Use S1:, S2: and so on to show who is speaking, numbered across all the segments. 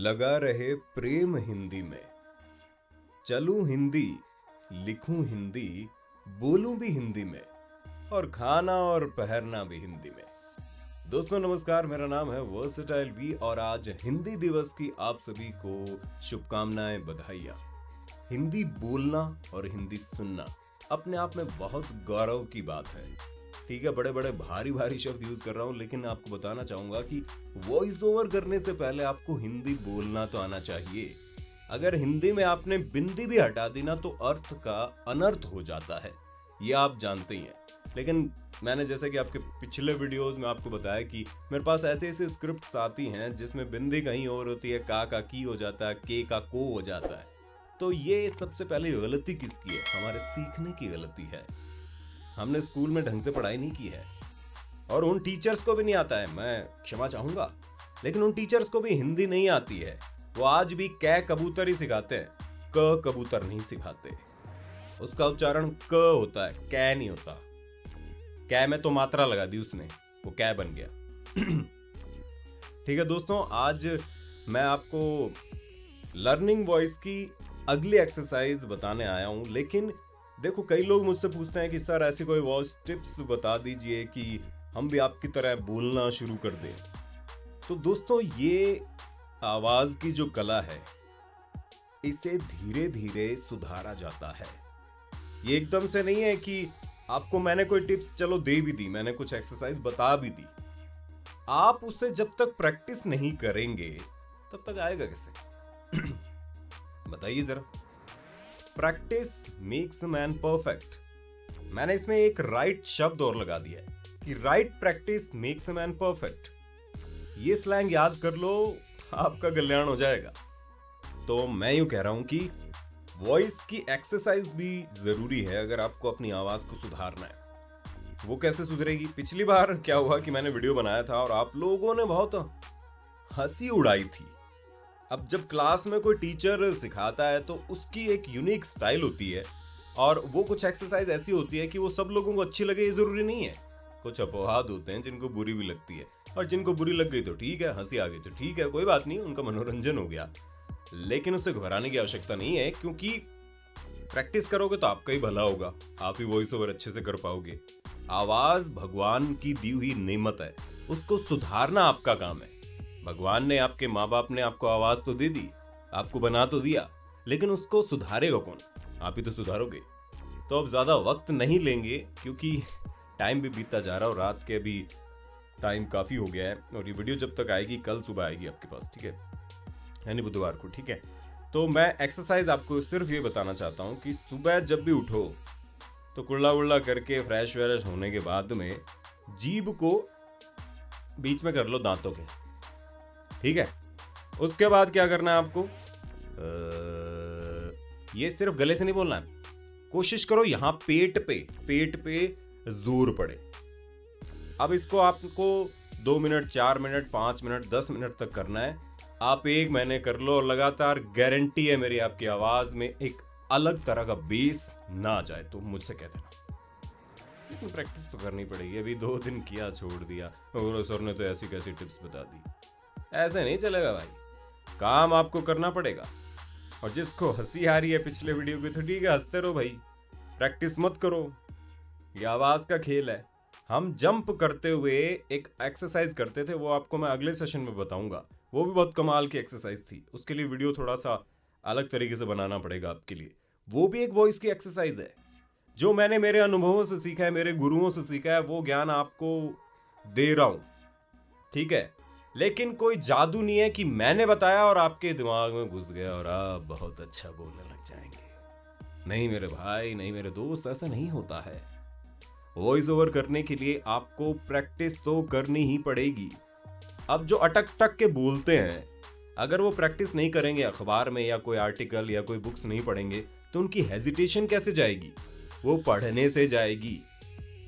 S1: लगा रहे प्रेम हिंदी में। चलूं हिंदी, लिखूं हिंदी, बोलूं भी हिंदी में, और खाना और पहनना भी हिंदी में। दोस्तों नमस्कार, मेरा नाम है वर्सेटाइल वी और आज हिंदी दिवस की आप सभी को शुभकामनाएं, बधाइयाँ। हिंदी बोलना और हिंदी सुनना अपने आप में बहुत गौरव की बात है। ठीक है, बड़े बड़े भारी भारी शब्द यूज कर रहा हूँ, लेकिन आपको बताना चाहूंगा कि वॉइस ओवर करने से पहले आपको हिंदी बोलना तो आना चाहिए। अगर हिंदी में आपने बिंदी भी हटा दी ना तो अर्थ का अनर्थ हो जाता है, ये आप जानते ही हैं। लेकिन मैंने जैसे कि आपके पिछले वीडियोस में आपको बताया कि मेरे पास ऐसे ऐसे स्क्रिप्ट्स आती हैं जिसमें बिंदी कहीं और होती है, का की हो जाता है, के का को हो जाता है। तो ये सबसे पहले गलती किसकी है? हमारे सीखने की गलती है। हमने स्कूल में ढंग से पढ़ाई नहीं की है और उन टीचर्स को भी नहीं आता है, मैं क्षमा चाहूंगा, लेकिन उन टीचर्स को भी हिंदी नहीं आती है। वो आज भी कै कबूतर ही सिखाते हैं, क कबूतर नहीं सिखाते। उसका उच्चारण क होता है, कै नहीं होता। कै में तो मात्रा लगा दी उसने, वो कै बन गया। ठीक है दोस्तों, आज मैं आपको लर्निंग वॉइस की अगली एक्सरसाइज बताने आया हूं। लेकिन देखो, कई लोग मुझसे पूछते हैं कि सर ऐसी कोई वॉइस टिप्स बता दीजिए कि हम भी आपकी तरह बोलना शुरू कर दें। तो दोस्तों, ये आवाज की जो कला है, इसे धीरे धीरे सुधारा जाता है। ये एकदम से नहीं है कि आपको मैंने कोई टिप्स चलो दे भी दी, मैंने कुछ एक्सरसाइज बता भी दी, आप उसे जब तक प्रैक्टिस नहीं करेंगे तब तक आएगा कैसे? बताइए जरा। Practice makes man perfect. मैंने इसमें एक राइट शब्द और लगा दिया है कि right practice makes man perfect. ये स्लैंग याद कर लो, आपका कल्याण हो जाएगा। तो मैं यूं कह रहा हूं कि वॉइस की एक्सरसाइज भी जरूरी है अगर आपको अपनी आवाज को सुधारना है। वो कैसे सुधरेगी? पिछली बार क्या हुआ कि मैंने वीडियो बनाया था और आप लोगों ने बहुत हंसी उड़ाई थी। अब जब क्लास में कोई टीचर सिखाता है तो उसकी एक यूनिक स्टाइल होती है और वो कुछ एक्सरसाइज ऐसी होती है कि वो सब लोगों को अच्छी लगे, ये जरूरी नहीं है। कुछ अपवाद होते हैं जिनको बुरी भी लगती है, और जिनको बुरी लग गई तो ठीक है, हंसी आ गई तो ठीक है, कोई बात नहीं, उनका मनोरंजन हो गया। लेकिन उससे घबराने की आवश्यकता नहीं है, क्योंकि प्रैक्टिस करोगे तो आपका ही भला होगा, आप ही वॉइस ओवर अच्छे से कर पाओगे। आवाज भगवान की दी हुई नेमत है, उसको सुधारना आपका काम है। भगवान ने, आपके माँ बाप ने आपको आवाज तो दे दी, आपको बना तो दिया, लेकिन उसको सुधारेगा कौन? आप ही तो सुधारोगे। तो अब ज्यादा वक्त नहीं लेंगे, क्योंकि टाइम भी बीतता जा रहा है और रात के भी टाइम काफी हो गया है, और ये वीडियो जब तक आएगी कल सुबह आएगी आपके पास, ठीक है, यानी बुधवार को। ठीक है, तो मैं एक्सरसाइज आपको सिर्फ ये बताना चाहता हूँ कि सुबह जब भी उठो तो कुल्ला उल्ला करके फ्रेश व्रेश होने के बाद में जीभ को बीच में कर लो दांतों के, ठीक है। उसके बाद क्या करना है आपको? ये सिर्फ गले से नहीं बोलना है, कोशिश करो यहां पेट पे जोर पड़े। अब इसको आपको 2 मिनट, 4 मिनट, 5 मिनट, 10 मिनट तक करना है। आप 1 महीने कर लो और लगातार गारंटी है मेरी, आपकी आवाज में एक अलग तरह का बेस ना आ जाए तो मुझसे कह देना। लेकिन प्रैक्टिस तो करनी पड़ेगी। अभी 2 दिन किया, छोड़ दिया, और सर ने तो ऐसी कैसी टिप्स बता दी। ऐसे नहीं चलेगा भाई, काम आपको करना पड़ेगा। और जिसको हंसी आ रही है पिछले वीडियो पे, तो ठीक है, हंसते रहो भाई, प्रैक्टिस मत करो, ये आवाज का खेल है। हम जंप करते हुए एक एक्सरसाइज करते थे, वो आपको मैं अगले सेशन में बताऊंगा। वो भी बहुत कमाल की एक्सरसाइज थी, उसके लिए वीडियो थोड़ा सा अलग तरीके से बनाना पड़ेगा आपके लिए। वो भी एक वॉइस की एक्सरसाइज है, जो मैंने मेरे अनुभवों से सीखा है, मेरे गुरुओं से सीखा है, वो ज्ञान आपको दे रहा हूं, ठीक है। लेकिन कोई जादू नहीं है कि मैंने बताया और आपके दिमाग में घुस गया और आप बहुत अच्छा बोलने लग जाएंगे। नहीं मेरे भाई, नहीं मेरे दोस्त, ऐसा नहीं होता है। वॉइस ओवर करने के लिए आपको प्रैक्टिस तो करनी ही पड़ेगी। अब जो अटक टक के बोलते हैं, अगर वो प्रैक्टिस नहीं करेंगे, अखबार में या कोई आर्टिकल या कोई बुक्स नहीं पढ़ेंगे, तो उनकी हेजिटेशन कैसे जाएगी? वो पढ़ने से जाएगी।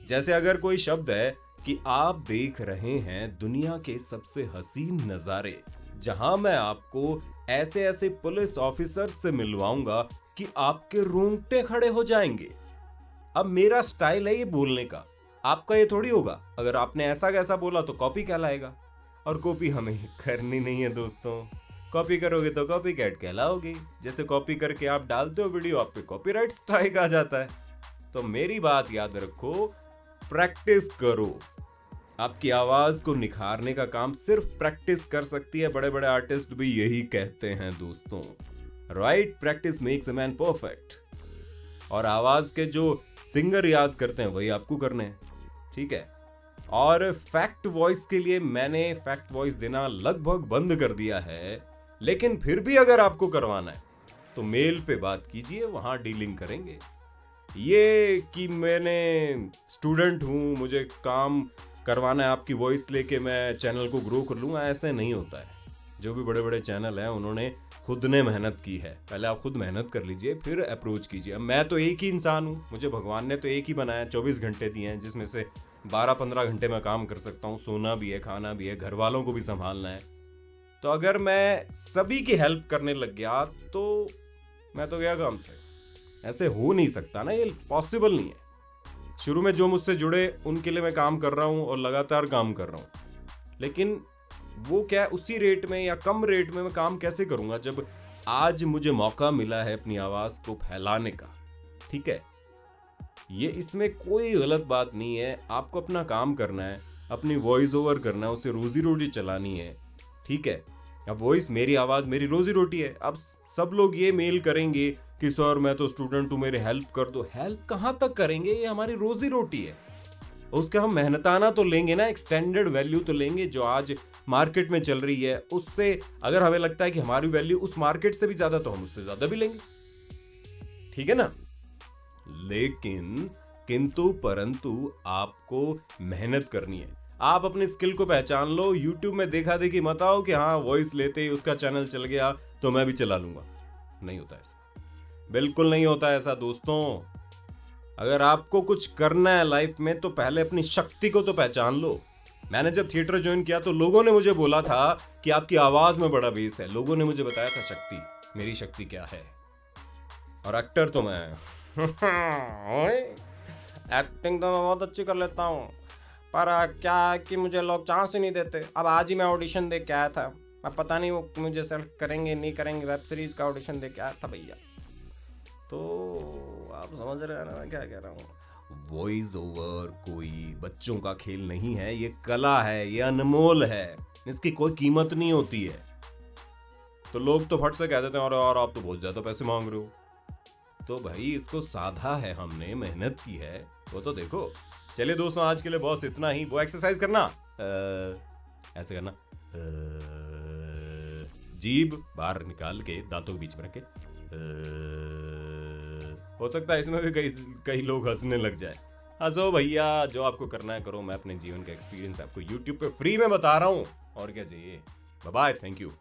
S1: जैसे अगर कोई शब्द है कि आप देख रहे हैं दुनिया के सबसे हसीन नजारे, जहां मैं आपको ऐसे ऐसे पुलिस ऑफिसर से मिलवाऊंगा कि आपके रोंगटे खड़े हो जाएंगे। अब मेरा स्टाइल है ये बोलने का, आपका ये थोड़ी होगा। अगर आपने ऐसा कैसा बोला तो कॉपी कहलाएगा, और कॉपी हमें करनी नहीं है दोस्तों। कॉपी करोगे तो कॉपी कैट कहलाओगे। जैसे कॉपी करके आप डालते हो वीडियो, आप पे कॉपीराइट स्ट्राइक आ जाता है। तो मेरी बात याद रखो, प्रैक्टिस करो। आपकी आवाज को निखारने का काम सिर्फ प्रैक्टिस कर सकती है। बड़े बड़े आर्टिस्ट भी यही कहते हैं दोस्तों, right? Practice makes a man perfect. और आवाज के जो सिंगर रियाज करते हैं वही आपको करने हैं, ठीक है? और फैक्ट वॉइस के लिए मैंने फैक्ट वॉइस देना लगभग बंद कर दिया है, लेकिन फिर भी अगर आपको करवाना है तो मेल पे बात कीजिए, वहां डीलिंग करेंगे। ये कि मैंने स्टूडेंट हूं, मुझे काम करवाना है आपकी वॉइस लेके मैं चैनल को ग्रो कर लूंगा, ऐसे नहीं होता है। जो भी बड़े बड़े चैनल हैं उन्होंने खुद ने मेहनत की है। पहले आप खुद मेहनत कर लीजिए, फिर अप्रोच कीजिए। अब मैं तो एक ही इंसान हूँ, मुझे भगवान ने तो एक ही बनाया, 24 घंटे दिए हैं, जिसमें से 12-15 घंटे मैं काम कर सकता हूँ। सोना भी है, खाना भी है, घर वालों को भी संभालना है। तो अगर मैं सभी की हेल्प करने लग गया तो मैं तो गया काम से। ऐसे हो नहीं सकता ना, ये पॉसिबल नहीं है। शुरू में जो मुझसे जुड़े उनके लिए मैं काम कर रहा हूँ और लगातार काम कर रहा हूँ, लेकिन वो क्या उसी रेट में या कम रेट में मैं काम कैसे करूंगा जब आज मुझे मौका मिला है अपनी आवाज को फैलाने का, ठीक है? ये इसमें कोई गलत बात नहीं है। आपको अपना काम करना है, अपनी वॉइस ओवर करना है, उससे रोजी रोटी चलानी है, ठीक है? अब वॉइस, मेरी आवाज मेरी रोजी रोटी है। अब सब लोग ये मेल करेंगे कि सर मैं तो स्टूडेंट हूं, मेरे हेल्प कर दो। हेल्प कहां तक करेंगे? ये हमारी रोजी रोटी है, उसके हम मेहनताना तो लेंगे ना, एक्सटेंडेड वैल्यू तो लेंगे जो आज मार्केट में चल रही है। उससे अगर हमें लगता है कि हमारी वैल्यू उस मार्केट से भी ज्यादा, तो हम उससे ज्यादा भी लेंगे, ठीक है ना? लेकिन किंतु परंतु आपको मेहनत करनी है। आप अपने स्किल को पहचान लो। यूट्यूब में देखा देखी मत आओ कि हाँ वॉइस लेते ही उसका चैनल चल गया तो मैं भी चला लूंगा। नहीं होता ऐसा, बिल्कुल नहीं होता ऐसा दोस्तों। अगर आपको कुछ करना है लाइफ में तो पहले अपनी शक्ति को तो पहचान लो। मैंने जब थिएटर ज्वाइन किया तो लोगों ने मुझे बोला था कि आपकी आवाज में बड़ा बेस है। लोगों ने मुझे बताया था शक्ति, मेरी शक्ति क्या है। और एक्टर तो मैं एक्टिंग तो मैं बहुत अच्छी कर लेता हूँ, पर क्या है कि मुझे लोग चांस ही नहीं देते। अब आज ही मैं ऑडिशन दे के आया था, अब पता नहीं वो मुझे सेलेक्ट करेंगे नहीं करेंगे। वेब सीरीज का ऑडिशन दे के आया था भैया। तो आप समझ रहे हैं ना मैं क्या कह रहा हूँ? वॉइस ओवर कोई बच्चों का खेल नहीं है, ये कला है, ये अनमोल है, इसकी कोई कीमत नहीं होती है। तो लोग तो फट से कह देते हैं और आप तो बहुत ज्यादा पैसे मांग रहे हो। तो भाई इसको साधा है, हमने मेहनत की है, वो तो देखो। चलिए दोस्तों, आज के लिए बस इतना ही। वो एक्सरसाइज करना, ऐसे करना, जीभ बाहर निकाल के दांतों के बीच में रखे। हो सकता है इसमें भी कई लोग हंसने लग जाए। हंसो भैया, जो आपको करना है करो। मैं अपने जीवन का एक्सपीरियंस आपको YouTube पे फ्री में बता रहा हूँ, और क्या चाहिए। Bye bye, thank you.